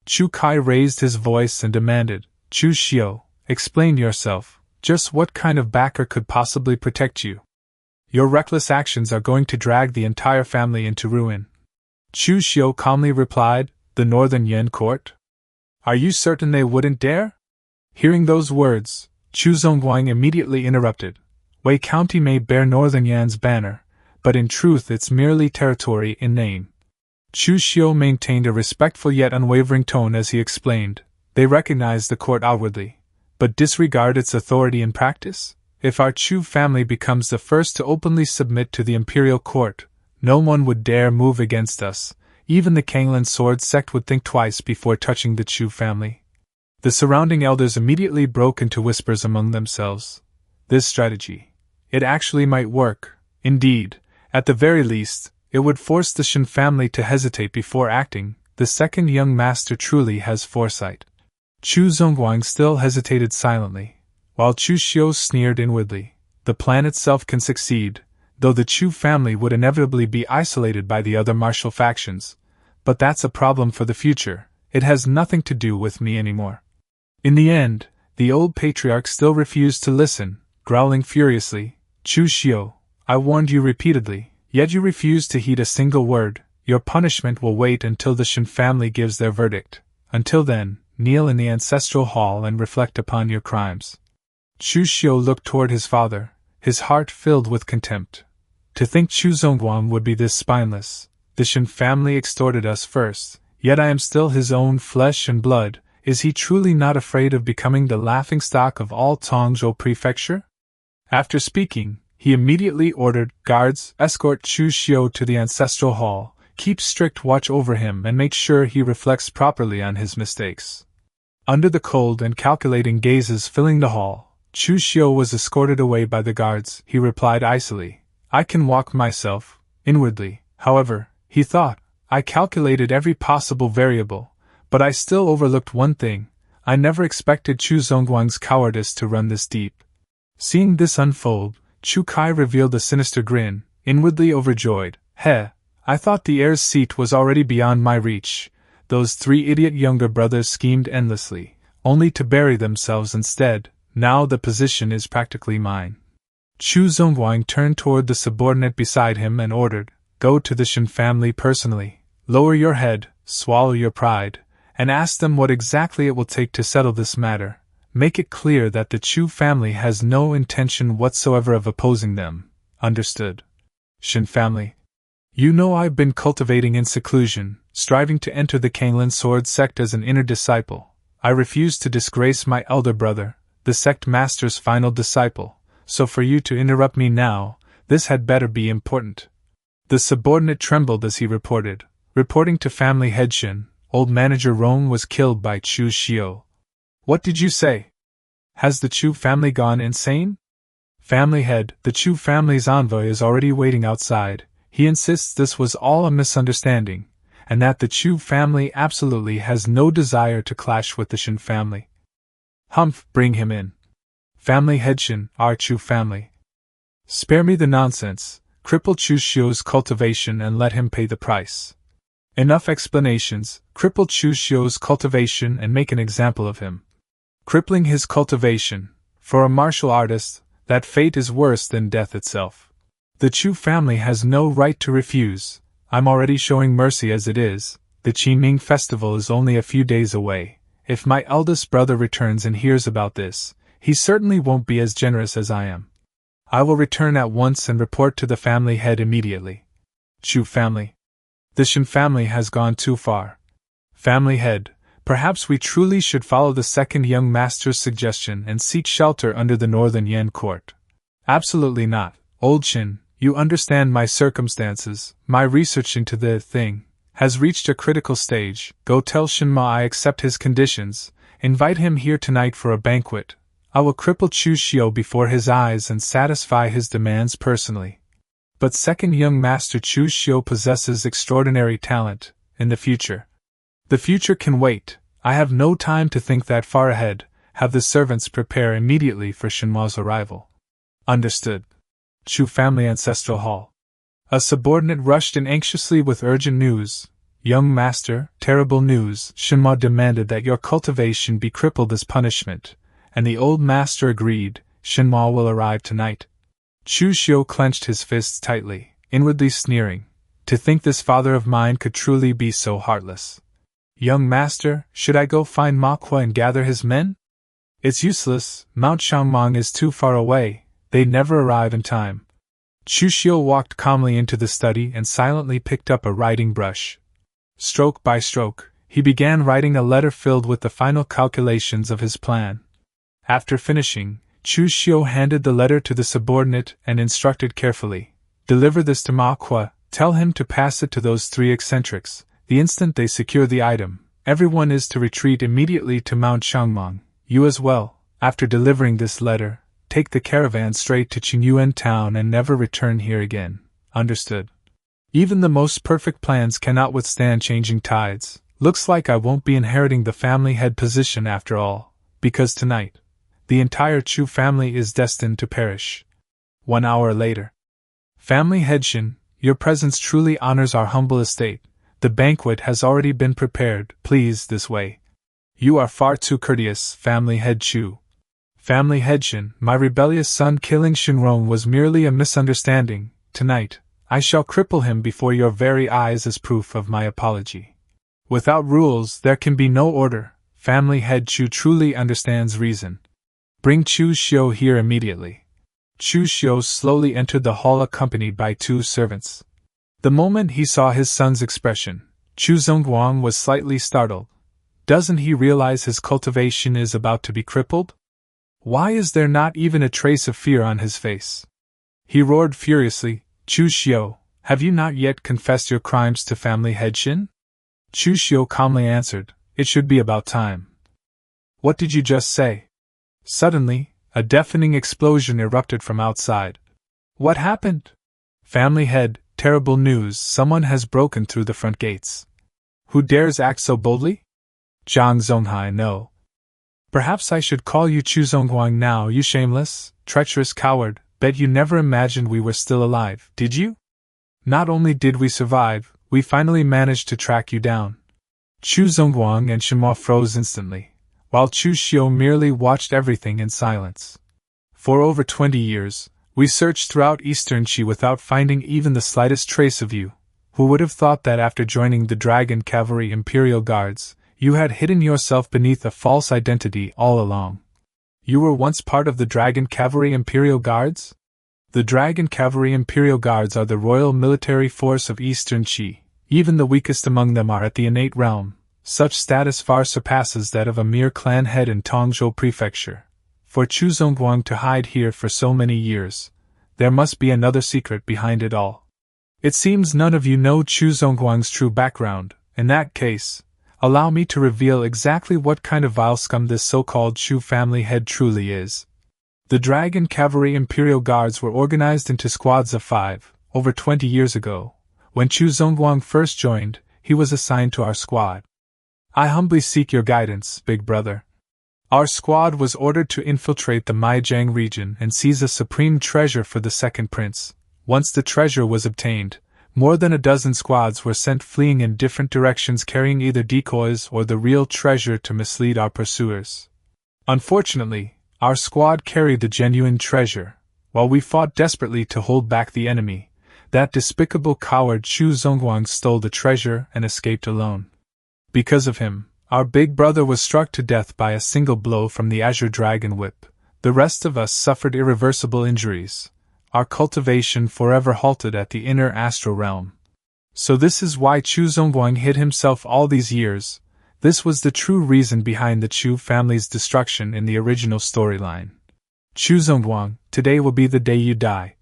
Chu Kai raised his voice and demanded, Chu Xiu, explain yourself. Just what kind of backer could possibly protect you? Your reckless actions are going to drag the entire family into ruin. Chu Xiu calmly replied, the Northern Yan court? Are you certain they wouldn't dare? Hearing those words, Chu Zongguang immediately interrupted. Wei County may bear Northern Yan's banner, but in truth it's merely territory in name. Chu Xiu maintained a respectful yet unwavering tone as he explained, they recognize the court outwardly, but disregard its authority in practice? If our Chu family becomes the first to openly submit to the imperial court, no one would dare move against us. Even the Kunlun Sword sect would think twice before touching the Chu family. The surrounding elders immediately broke into whispers among themselves. This strategy. It actually might work. Indeed, at the very least, it would force the Shin family to hesitate before acting. The second young master truly has foresight. Chu Zongguang still hesitated silently, while Chu Xiu sneered inwardly. The plan itself can succeed, though the Chu family would inevitably be isolated by the other martial factions. But that's a problem for the future. It has nothing to do with me anymore. In the end, the old patriarch still refused to listen, growling furiously, Chu Xiu, I warned you repeatedly, yet you refuse to heed a single word. Your punishment will wait until the Shin family gives their verdict. Until then, kneel in the ancestral hall and reflect upon your crimes. Chu Xiu looked toward his father, his heart filled with contempt. To think Chu Zongguang would be this spineless. The Shin family extorted us first, yet I am still his own flesh and blood. Is he truly not afraid of becoming the laughingstock of all Tongzhou Prefecture? After speaking, he immediately ordered, guards, escort Chu Xiu to the ancestral hall, keep strict watch over him and make sure he reflects properly on his mistakes. Under the cold and calculating gazes filling the hall, Chu Xiu was escorted away by the guards. He replied icily, I can walk myself. Inwardly, however, he thought, I calculated every possible variable, but I still overlooked one thing. I never expected Chu Zongguang's cowardice to run this deep. Seeing this unfold, Chu Kai revealed a sinister grin, inwardly overjoyed. I thought the heir's seat was already beyond my reach. Those three idiot younger brothers schemed endlessly, only to bury themselves instead. Now the position is practically mine. Chu Zongguang turned toward the subordinate beside him and ordered, Go to the Shin family personally, lower your head, swallow your pride, and ask them what exactly it will take to settle this matter. Make it clear that the Chu family has no intention whatsoever of opposing them. Understood? Shin family. You know I've been cultivating in seclusion, striving to enter the Kunlun Sword sect as an inner disciple. I refuse to disgrace my elder brother, the sect master's final disciple, so for you to interrupt me now, this had better be important. The subordinate trembled as he reported. Reporting to family head Shin, old manager Rong was killed by Chu Xiu. What did you say? Has the Chu family gone insane? Family head, the Chu family's envoy is already waiting outside. He insists this was all a misunderstanding, and that the Chu family absolutely has no desire to clash with the Shin family. Humph, bring him in. Family head Shin, our Chu family. Spare me the nonsense. Cripple Chu Xiu's cultivation and let him pay the price. Enough explanations. Cripple Chu Xiu's cultivation and make an example of him. Crippling his cultivation. For a martial artist, that fate is worse than death itself. The Chu family has no right to refuse. I'm already showing mercy as it is. The Qiming festival is only a few days away. If my eldest brother returns and hears about this, he certainly won't be as generous as I am. I will return at once and report to the family head immediately. Chu family. The Shin family has gone too far. Family head, perhaps we truly should follow the second young master's suggestion and seek shelter under the Northern Yan court. Absolutely not, old Shin, you understand my circumstances. My research into the thing has reached a critical stage. Go tell Shinma I accept his conditions. Invite him here tonight for a banquet. I will cripple Chu Xiu before his eyes and satisfy his demands personally. But second young master Chu Xiu possesses extraordinary talent. In the future. The future can wait. I have no time to think that far ahead. Have the servants prepare immediately for Shinma's arrival. Understood. Chu family ancestral hall. A subordinate rushed in anxiously with urgent news. Young master, terrible news. Shinma demanded that your cultivation be crippled as punishment, and the old master agreed. Shinma will arrive tonight. Chu Xiu clenched his fists tightly, inwardly sneering. To think this father of mine could truly be so heartless. Young master, should I go find Manhwa and gather his men? It's useless, Mount Shangmang is too far away, they'd never arrive in time. Chu Xiu walked calmly into the study and silently picked up a writing brush. Stroke by stroke, he began writing a letter filled with the final calculations of his plan. After finishing, Chu Xiu handed the letter to the subordinate and instructed carefully. Deliver this to Manhwa, tell him to pass it to those 3 eccentrics. The instant they secure the item, everyone is to retreat immediately to Mount Shangmang. You as well. After delivering this letter, take the caravan straight to Qingyuan town and never return here again. Understood? Even the most perfect plans cannot withstand changing tides. Looks like I won't be inheriting the family head position after all, because tonight, the entire Chu family is destined to perish. 1 hour later. Family head Shin, your presence truly honors our humble estate. The banquet has already been prepared, please this way. You are far too courteous, family head Chu. Family head Shin, my rebellious son killing Shinron was merely a misunderstanding. Tonight, I shall cripple him before your very eyes as proof of my apology. Without rules there can be no order. Family head Chu truly understands reason. Bring Chu Xiu here immediately. Chu Xiu slowly entered the hall accompanied by 2 servants. The moment he saw his son's expression, Chu Zongguang was slightly startled. Doesn't he realize his cultivation is about to be crippled? Why is there not even a trace of fear on his face? He roared furiously, Chu Xiu, have you not yet confessed your crimes to family head Shin? Chu Xiu calmly answered, it should be about time. What did you just say? Suddenly, a deafening explosion erupted from outside. What happened? Family head, terrible news, someone has broken through the front gates. Who dares act so boldly? Zhang Zonghai, no. Perhaps I should call you Chu Zongguang now, you shameless, treacherous coward. Bet you never imagined we were still alive, did you? Not only did we survive, we finally managed to track you down. Chu Zongguang and Shinma froze instantly, while Chu Xiu merely watched everything in silence. For over 20 years, we searched throughout Eastern Qi without finding even the slightest trace of you. Who would have thought that after joining the Dragon Cavalry Imperial Guards, you had hidden yourself beneath a false identity all along? You were once part of the Dragon Cavalry Imperial Guards? The Dragon Cavalry Imperial Guards are the royal military force of Eastern Qi. Even the weakest among them are at the innate realm. Such status far surpasses that of a mere clan head in Tongzhou Prefecture. For Chu Zongguang to hide here for so many years, there must be another secret behind it all. It seems none of you know Chu Zongguang's true background. In that case, allow me to reveal exactly what kind of vile scum this so-called Chu family head truly is. The Dragon Cavalry Imperial Guards were organized into squads of 5, over 20 years ago. When Chu Zongguang first joined, he was assigned to our squad. I humbly seek your guidance, big brother. Our squad was ordered to infiltrate the Maijiang region and seize a supreme treasure for the second prince. Once the treasure was obtained, more than a dozen squads were sent fleeing in different directions carrying either decoys or the real treasure to mislead our pursuers. Unfortunately, our squad carried the genuine treasure. While we fought desperately to hold back the enemy, that despicable coward Chu Zongguang stole the treasure and escaped alone. Because of him, our big brother was struck to death by a single blow from the Azure Dragon Whip. The rest of us suffered irreversible injuries. Our cultivation forever halted at the inner astral realm. So this is why Chu Zongguang hid himself all these years. This was the true reason behind the Chu family's destruction in the original storyline. Chu Zongguang, today will be the day you die.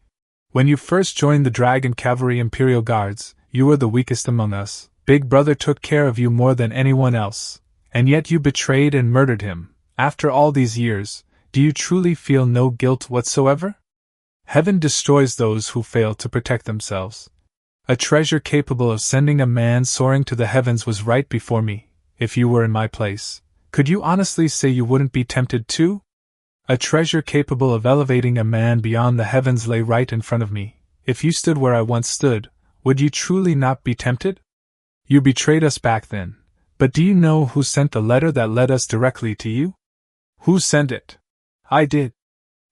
When you first joined the Dragon Cavalry Imperial Guards, you were the weakest among us. Big brother took care of you more than anyone else, and yet you betrayed and murdered him. After all these years, do you truly feel no guilt whatsoever? Heaven destroys those who fail to protect themselves. A treasure capable of sending a man soaring to the heavens was right before me. If you were in my place, could you honestly say you wouldn't be tempted too? A treasure capable of elevating a man beyond the heavens lay right in front of me. If you stood where I once stood, would you truly not be tempted? You betrayed us back then, but do you know who sent the letter that led us directly to you? Who sent it? I did.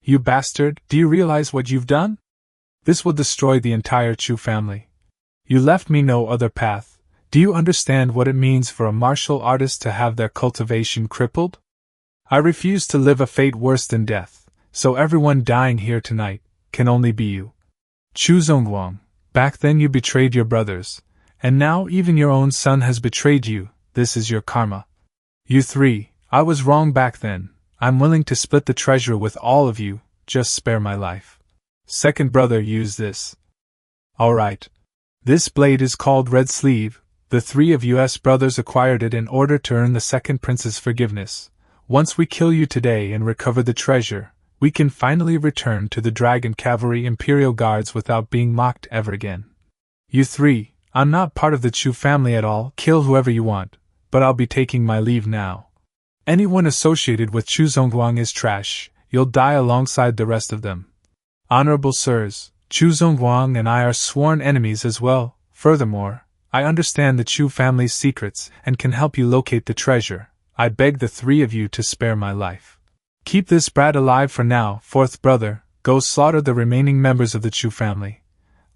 You bastard, do you realize what you've done? This will destroy the entire Chu family. You left me no other path. Do you understand what it means for a martial artist to have their cultivation crippled? I refuse to live a fate worse than death, so everyone dying here tonight can only be you. Chu Zongguang, back then you betrayed your brothers, and now even your own son has betrayed you. This is your karma. You three, I was wrong back then. I'm willing to split the treasure with all of you, just spare my life. Second brother, use this. Alright. This blade is called Red Sleeve. The three of us brothers acquired it in order to earn the second prince's forgiveness. Once we kill you today and recover the treasure, we can finally return to the Dragon Cavalry Imperial Guards without being mocked ever again. You three, I'm not part of the Chu family at all. Kill whoever you want, but I'll be taking my leave now. Anyone associated with Chu Zongguang is trash. You'll die alongside the rest of them. Honorable sirs, Chu Zongguang and I are sworn enemies as well. Furthermore, I understand the Chu family's secrets and can help you locate the treasure. I beg the three of you to spare my life. Keep this brat alive for now. Fourth brother, go slaughter the remaining members of the Chu family.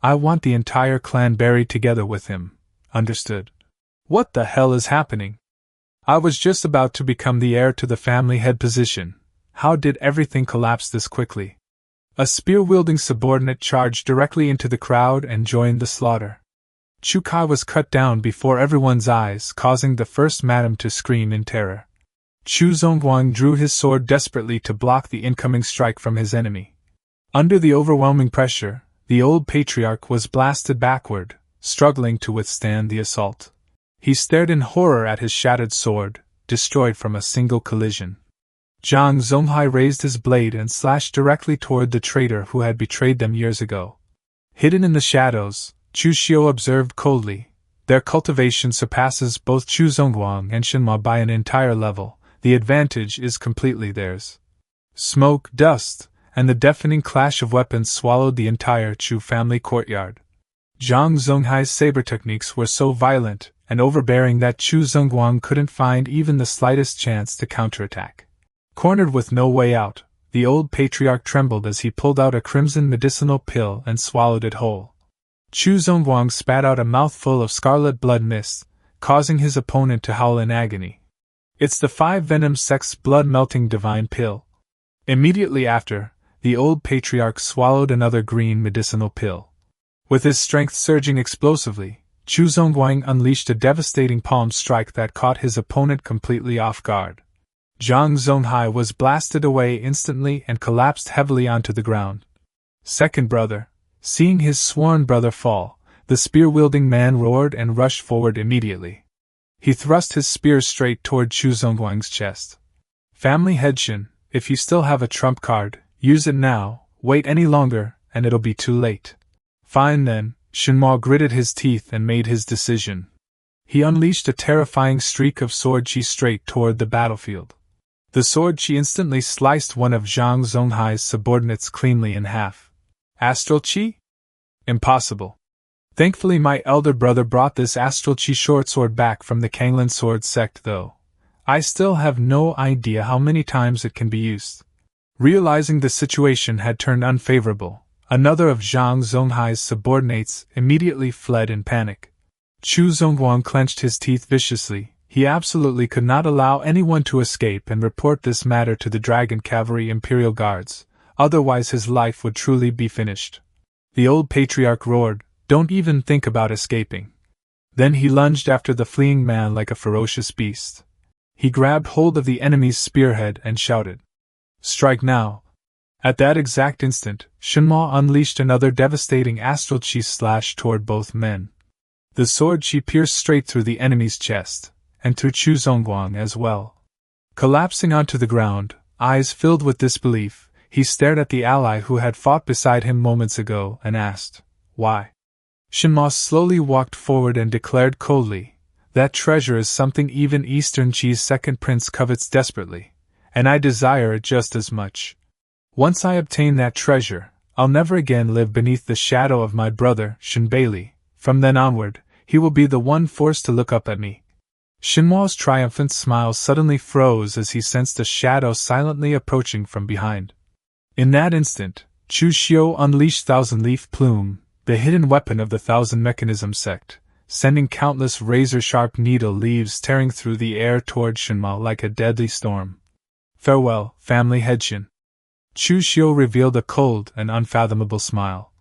I want the entire clan buried together with him. Understood? What the hell is happening? I was just about to become the heir to the family head position. How did everything collapse this quickly? A spear-wielding subordinate charged directly into the crowd and joined the slaughter. Chu Kai was cut down before everyone's eyes, causing the first madam to scream in terror. Chu Zongguang drew his sword desperately to block the incoming strike from his enemy. Under the overwhelming pressure, the old patriarch was blasted backward, struggling to withstand the assault. He stared in horror at his shattered sword, destroyed from a single collision. Zhang Zonghai raised his blade and slashed directly toward the traitor who had betrayed them years ago. Hidden in the shadows, Chu Xiu observed coldly. Their cultivation surpasses both Chu Zongguang and Shinma by an entire level. The advantage is completely theirs. Smoke, dust, and the deafening clash of weapons swallowed the entire Chu family courtyard. Zhang Zonghai's saber techniques were so violent and overbearing that Chu Zongguang couldn't find even the slightest chance to counterattack. Cornered with no way out, the old patriarch trembled as he pulled out a crimson medicinal pill and swallowed it whole. Chu Zongguang spat out a mouthful of scarlet blood mist, causing his opponent to howl in agony. It's the 5 Venom Sect's blood-melting divine pill. Immediately after, the old patriarch swallowed another green medicinal pill. With his strength surging explosively, Chu Zongguang unleashed a devastating palm strike that caught his opponent completely off guard. Zhang Zonghai was blasted away instantly and collapsed heavily onto the ground. Second brother, seeing his sworn brother fall, the spear-wielding man roared and rushed forward immediately. He thrust his spear straight toward Chu Zongguang's chest. Family head Shin, if you still have a trump card, use it now. Wait any longer, and it'll be too late. Fine then. Shinma gritted his teeth and made his decision. He unleashed a terrifying streak of sword chi straight toward the battlefield. The sword chi instantly sliced one of Zhang Zonghai's subordinates cleanly in half. Astral chi? Impossible. Thankfully my elder brother brought this astral chi short sword back from the Kunlun Sword Sect though. I still have no idea how many times it can be used. Realizing the situation had turned unfavorable, another of Zhang Zonghai's subordinates immediately fled in panic. Chu Zongguang clenched his teeth viciously. He absolutely could not allow anyone to escape and report this matter to the Dragon Cavalry Imperial Guards, otherwise his life would truly be finished. The old patriarch roared, "Don't even think about escaping." Then he lunged after the fleeing man like a ferocious beast. He grabbed hold of the enemy's spearhead and shouted, "Strike now!" At that exact instant, Shinma unleashed another devastating astral chi slash toward both men. The sword chi pierced straight through the enemy's chest, and through Chu Zongguang as well. Collapsing onto the ground, eyes filled with disbelief, he stared at the ally who had fought beside him moments ago and asked, "Why?" Shinma slowly walked forward and declared coldly, "That treasure is something even Eastern Chi's second prince covets desperately, and I desire it just as much. Once I obtain that treasure, I'll never again live beneath the shadow of my brother, Shin Bailey. From then onward, he will be the one forced to look up at me. Shinhua's triumphant smile suddenly froze as he sensed a shadow silently approaching from behind. In that instant, Chu Xiu unleashed Thousand Leaf Plume, the hidden weapon of the Thousand Mechanism sect, sending countless razor-sharp needle leaves tearing through the air toward Shinhua like a deadly storm. Farewell, family head Shin. Chu Xiu revealed a cold and unfathomable smile.